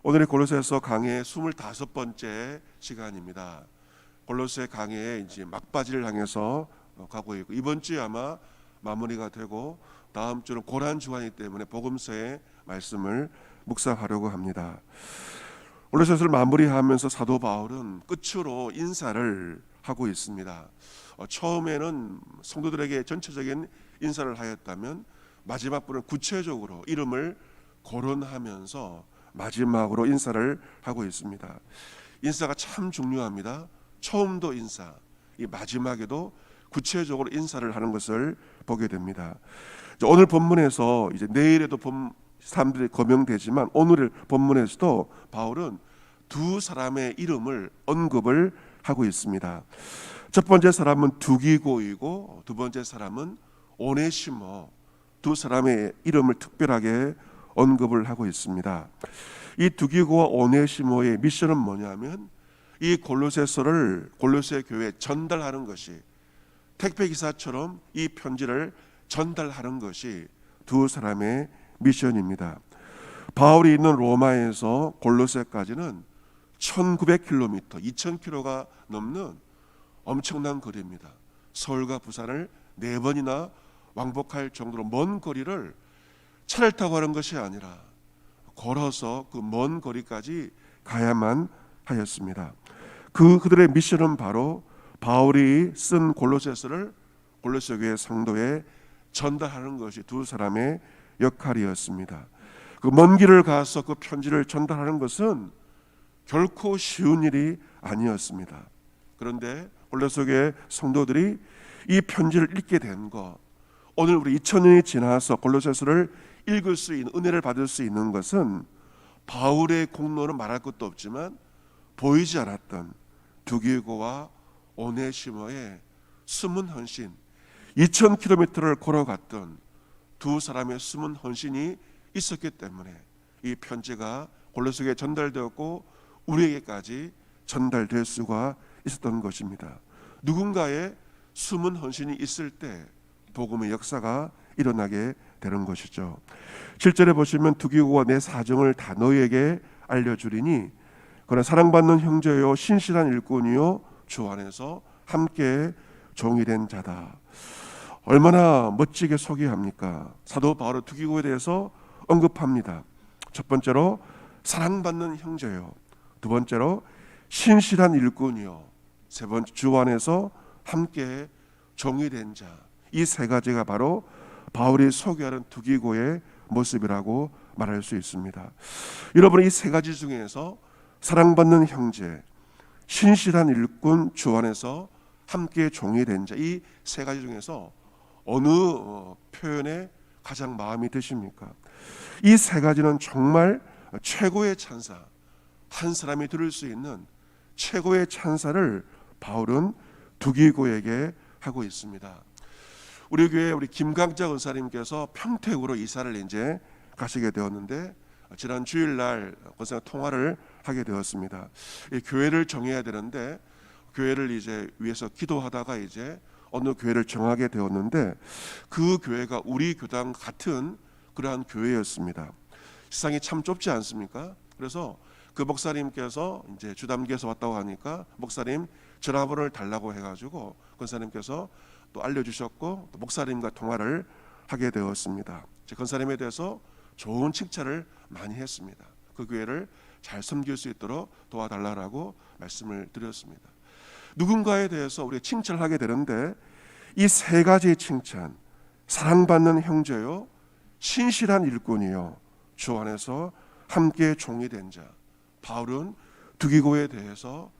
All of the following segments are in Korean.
오늘의 골로새서 강의 25번째 시간입니다. 골로새 강의의 이제 막바지를 향해서 가고 있고, 이번 주에 아마 마무리가 되고 다음 주는 고난 주간이기 때문에 복음서의 말씀을 묵상하려고 합니다. 골로새서를 마무리하면서 사도 바울은 끝으로 인사를 하고 있습니다. 처음에는 성도들에게 전체적인 인사를 하였다면 마지막 부분은 구체적으로 이름을 거론하면서 마지막으로 인사를 하고 있습니다. 인사가 참 중요합니다. 처음도 인사, 이 마지막에도 구체적으로 인사를 하는 것을 보게 됩니다. 오늘 본문에서 이제 내일에도 사람들이 거명되지만 오늘 본문에서도 바울은 두 사람의 이름을 언급을 하고 있습니다. 첫 번째 사람은 두기고이고 두 번째 사람은 오네시모, 두 사람의 이름을 특별하게 언급을 하고 있습니다. 이 두기고와 오네시모의 미션은 뭐냐면 이 골로새서를 골로새 교회에 전달하는 것이, 택배기사처럼 이 편지를 전달하는 것이 두 사람의 미션입니다. 바울이 있는 로마에서 골로새까지는 1900km, 2000km가 넘는 엄청난 거리입니다. 서울과 부산을 4번이나 왕복할 정도로 먼 거리를 차를 타고 가는 것이 아니라 걸어서 그 먼 거리까지 가야만 하였습니다. 그들의 미션은 바로 바울이 쓴 골로새서를 골로새 교회 성도에 전달하는 것이 두 사람의 역할이었습니다. 그 먼 길을 가서 그 편지를 전달하는 것은 결코 쉬운 일이 아니었습니다. 그런데 골로새 교회 성도들이 이 편지를 읽게 된 것, 오늘 우리 2000년이 지나서 골로새서를 읽을 수 있는 은혜를 받을 수 있는 것은 바울의 공로는 말할 것도 없지만 보이지 않았던 두기고와 오네시모의 숨은 헌신, 2000km를 걸어갔던 두 사람의 숨은 헌신이 있었기 때문에 이 편지가 골로새에 전달되었고 우리에게까지 전달될 수가 있었던 것입니다. 누군가의 숨은 헌신이 있을 때 복음의 역사가 일어나게 되는 것이죠. 7절에 보시면 두기고가 내 사정을 다 너희에게 알려주리니 그러나 사랑받는 형제요 신실한 일꾼이요 주 안에서 함께 종이 된 자다. 얼마나 멋지게 소개합니까? 사도 바울은 두기고에 대해서 언급합니다. 첫 번째로 사랑받는 형제요, 두 번째로 신실한 일꾼이요, 세 번째 주 안에서 함께 종이 된 자. 이 세 가지가 바로 바울이 소개하는 두기고의 모습이라고 말할 수 있습니다. 여러분, 이 세 가지 중에서 사랑받는 형제, 신실한 일꾼, 주 안에서 함께 종이 된 자, 이 세 가지 중에서 어느 표현에 가장 마음이 드십니까? 이 세 가지는 정말 최고의 찬사, 한 사람이 들을 수 있는 최고의 찬사를 바울은 두기고에게 하고 있습니다. 우리 교회 우리 김강자 권사님께서 평택으로 이사를 이제 가시게 되었는데 지난 주일날 권사님 통화를 하게 되었습니다. 이 교회를 정해야 되는데 교회를 이제 위해서 기도하다가 이제 어느 교회를 정하게 되었는데 그 교회가 우리 교당 같은 그러한 교회였습니다. 세상이 참 좁지 않습니까? 그래서 그 목사님께서 이제 주담기에서 왔다고 하니까 목사님 전화번호를 달라고 해가지고 권사님께서 또 알려주셨고 또 목사님과 통화를 하게 되었습니다. 제 권사님에 대해서 좋은 칭찬을 많이 했습니다. 그 교회를 잘 섬길 수 있도록 도와달라고 말씀을 드렸습니다. 누군가에 대해서 우리가 칭찬을 하게 되는데 이 세 가지의 칭찬, 사랑받는 형제요, 신실한 일꾼이요, 주 안에서 함께 종이 된 자. 바울은 두기고에 대해서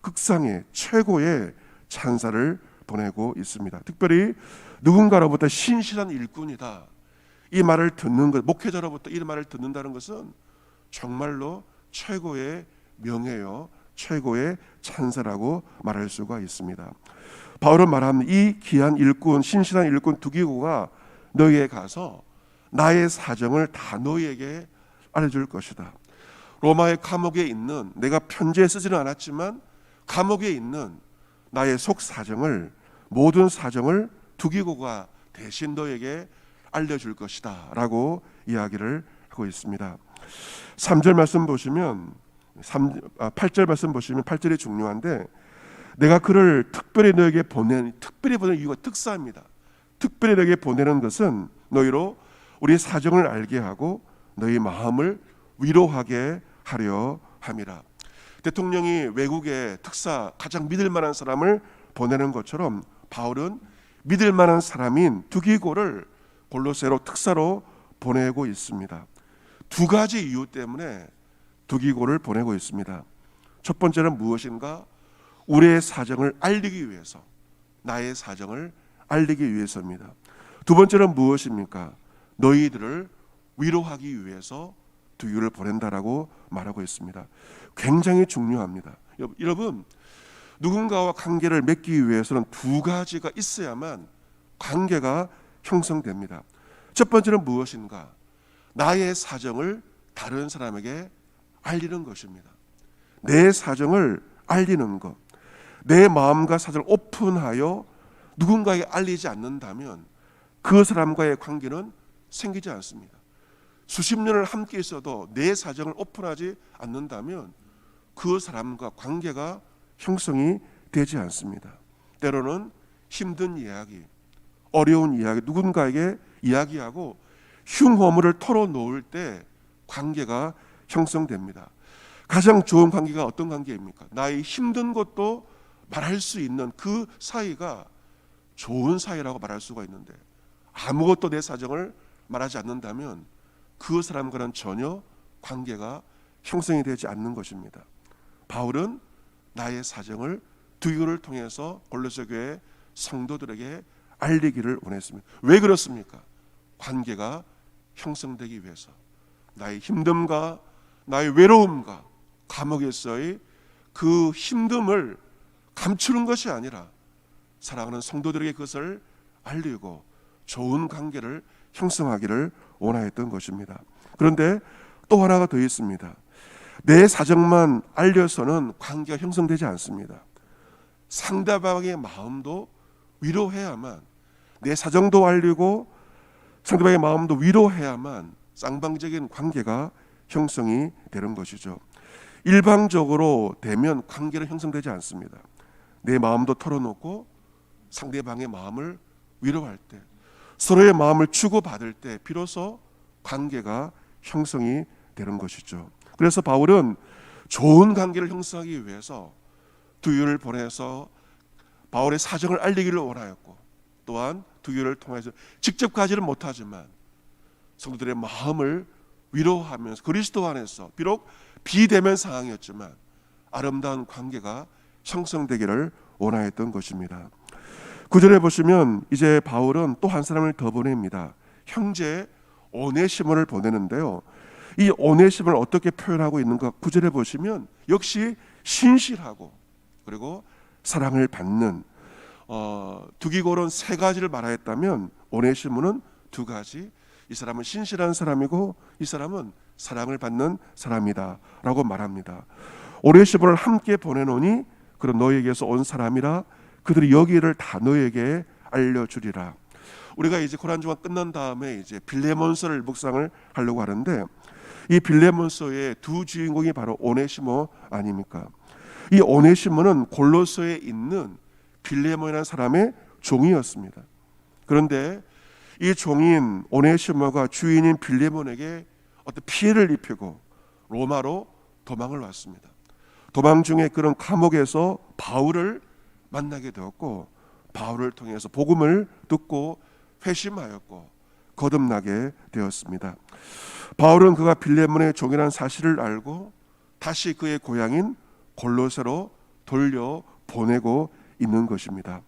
극상의 최고의 찬사를 보내고 있습니다. 특별히 누군가로부터 신실한 일꾼이다, 이 말을 듣는 것, 목회자로부터 이 말을 듣는다는 것은 정말로 최고의 명예요, 최고의 찬사라고 말할 수가 있습니다. 바울은 말합니다. 이 귀한 일꾼, 신실한 일꾼 두기고가 너희에 가서 나의 사정을 다 너희에게 알려줄 것이다. 로마의 감옥에 있는, 내가 편지에 쓰지는 않았지만 감옥에 있는 나의 속 사정을, 모든 사정을 두기고가 대신 너에게 알려줄 것이다 라고 이야기를 하고 있습니다. 3절 말씀 보시면 8절 말씀 보시면 8절이 중요한데, 내가 그를 특별히 너에게 보낸 이유가 특사입니다. 특별히 너에게 보내는 것은 너희로 우리 사정을 알게 하고 너희 마음을 위로하게 하려 함이라. 대통령이 외국에 특사, 가장 믿을 만한 사람을 보내는 것처럼 바울은 믿을 만한 사람인 두기고를 골로새로 특사로 보내고 있습니다. 두 가지 이유 때문에 두기고를 보내고 있습니다. 첫 번째는 무엇인가? 우리의 사정을 알리기 위해서, 나의 사정을 알리기 위해서입니다. 두 번째는 무엇입니까? 너희들을 위로하기 위해서 두기고를 보낸다라고 말하고 있습니다. 굉장히 중요합니다. 여러분, 누군가와 관계를 맺기 위해서는 두 가지가 있어야만 관계가 형성됩니다. 첫 번째는 무엇인가? 나의 사정을 다른 사람에게 알리는 것입니다. 내 사정을 알리는 것, 내 마음과 사정을 오픈하여 누군가에게 알리지 않는다면 그 사람과의 관계는 생기지 않습니다. 수십 년을 함께 있어도 내 사정을 오픈하지 않는다면 그 사람과 관계가 형성이 되지 않습니다. 때로는 힘든 이야기, 어려운 이야기, 누군가에게 이야기하고 흉허물을 털어놓을 때 관계가 형성됩니다. 가장 좋은 관계가 어떤 관계입니까? 나의 힘든 것도 말할 수 있는 그 사이가 좋은 사이라고 말할 수가 있는데, 아무것도 내 사정을 말하지 않는다면 그 사람과는 전혀 관계가 형성이 되지 않는 것입니다. 바울은 나의 사정을 두기고를 통해서 골로새 교회 성도들에게 알리기를 원했습니다. 왜 그렇습니까? 관계가 형성되기 위해서. 나의 힘듦과 나의 외로움과 감옥에서의 그 힘듦을 감추는 것이 아니라 사랑하는 성도들에게 그것을 알리고 좋은 관계를 형성하기를 원하였던 것입니다. 그런데 또 하나가 더 있습니다. 내 사정만 알려서는 관계가 형성되지 않습니다. 상대방의 마음도 위로해야만, 내 사정도 알리고 상대방의 마음도 위로해야만 쌍방적인 관계가 형성이 되는 것이죠. 일방적으로 되면 관계는 형성되지 않습니다. 내 마음도 털어놓고 상대방의 마음을 위로할 때, 서로의 마음을 주고받을 때 비로소 관계가 형성이 되는 것이죠. 그래서 바울은 좋은 관계를 형성하기 위해서 두기고를 보내서 바울의 사정을 알리기를 원하였고, 또한 두기고를 통해서 직접 가지는 못하지만 성도들의 마음을 위로하면서 그리스도 안에서 비록 비대면 상황이었지만 아름다운 관계가 형성되기를 원하였던 것입니다. 9절에 보시면 이제 바울은 또 한 사람을 더 보냅니다. 형제 오네시모를 보내는데요. 이 오네시모를 어떻게 표현하고 있는가? 9절에 보시면 역시 신실하고 그리고 사랑을 받는, 두기고는 세 가지를 말하였다면 오네시모는 두 가지. 이 사람은 신실한 사람이고 이 사람은 사랑을 받는 사람이다 라고 말합니다. 오네시모를 함께 보내노니 그런 너에게서 온 사람이라 그들이 여기를 다 너에게 알려주리라. 우리가 이제 고난주간 끝난 다음에 이제 빌레몬서를 묵상을 하려고 하는데, 이 빌레몬서의 두 주인공이 바로 오네시모 아닙니까? 이 오네시모는 골로새에 있는 빌레몬이라는 사람의 종이었습니다. 그런데 이 종인 오네시모가 주인인 빌레몬에게 어떤 피해를 입히고 로마로 도망을 왔습니다. 도망 중에 그런 감옥에서 바울을 만나게 되었고, 바울을 통해서 복음을 듣고 회심하였고 거듭나게 되었습니다. 바울은 그가 빌레몬의 종이라는 사실을 알고 다시 그의 고향인 골로새로 돌려보내고 있는 것입니다.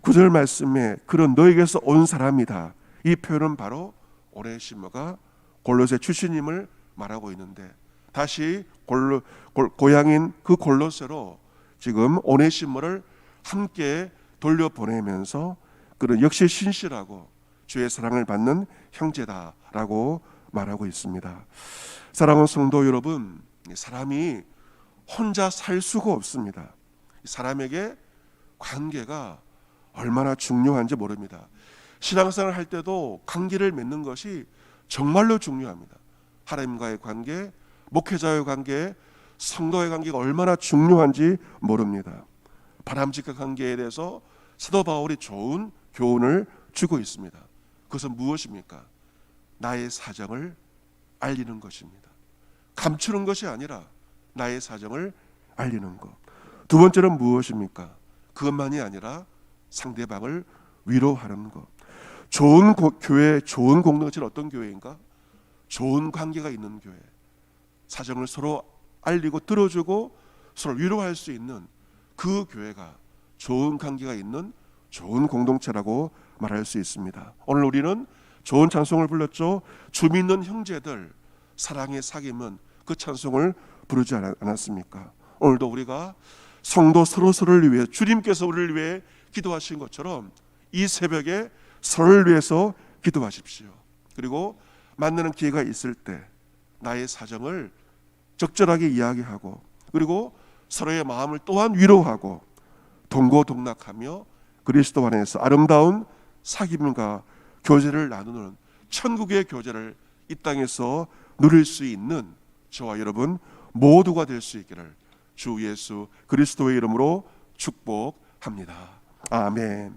9절 말씀에 그런 너에게서 온 사람이다, 이 표현은 바로 오네시모가 골로새 출신임을 말하고 있는데, 다시 고향인 그 골로새로 지금 오네시모를 함께 돌려보내면서 그는 역시 신실하고 주의 사랑을 받는 형제다라고 말하고 있습니다. 사랑하는 성도 여러분, 사람이 혼자 살 수가 없습니다. 사람에게 관계가 얼마나 중요한지 모릅니다. 신앙생활을 할 때도 관계를 맺는 것이 정말로 중요합니다. 하나님과의 관계, 목회자의 관계, 성도의 관계가 얼마나 중요한지 모릅니다. 바람직한 관계에 대해서 사도 바울이 좋은 교훈을 주고 있습니다. 그것은 무엇입니까? 나의 사정을 알리는 것입니다. 감추는 것이 아니라 나의 사정을 알리는 것. 두 번째는 무엇입니까? 그것만이 아니라 상대방을 위로하는 것. 좋은 교회, 좋은 공동체는 어떤 교회인가? 좋은 관계가 있는 교회. 사정을 서로 알리고 들어주고 서로 위로할 수 있는 그 교회가 좋은 관계가 있는 좋은 공동체라고 말할 수 있습니다. 오늘 우리는 좋은 찬송을 불렀죠. 주 믿는 형제들 사랑의 사귐은 그 찬송을 부르지 않았습니까? 오늘도 우리가 성도 서로서로를 위해 주님께서 우리를 위해 기도하신 것처럼 이 새벽에 서로를 위해서 기도하십시오. 그리고 만나는 기회가 있을 때 나의 사정을 적절하게 이야기하고 그리고 서로의 마음을 또한 위로하고 동고동락하며 그리스도 안에서 아름다운 사귐과 교제를 나누는 천국의 교제를 이 땅에서 누릴 수 있는 저와 여러분 모두가 될 수 있기를 주 예수 그리스도의 이름으로 축복합니다. 아멘.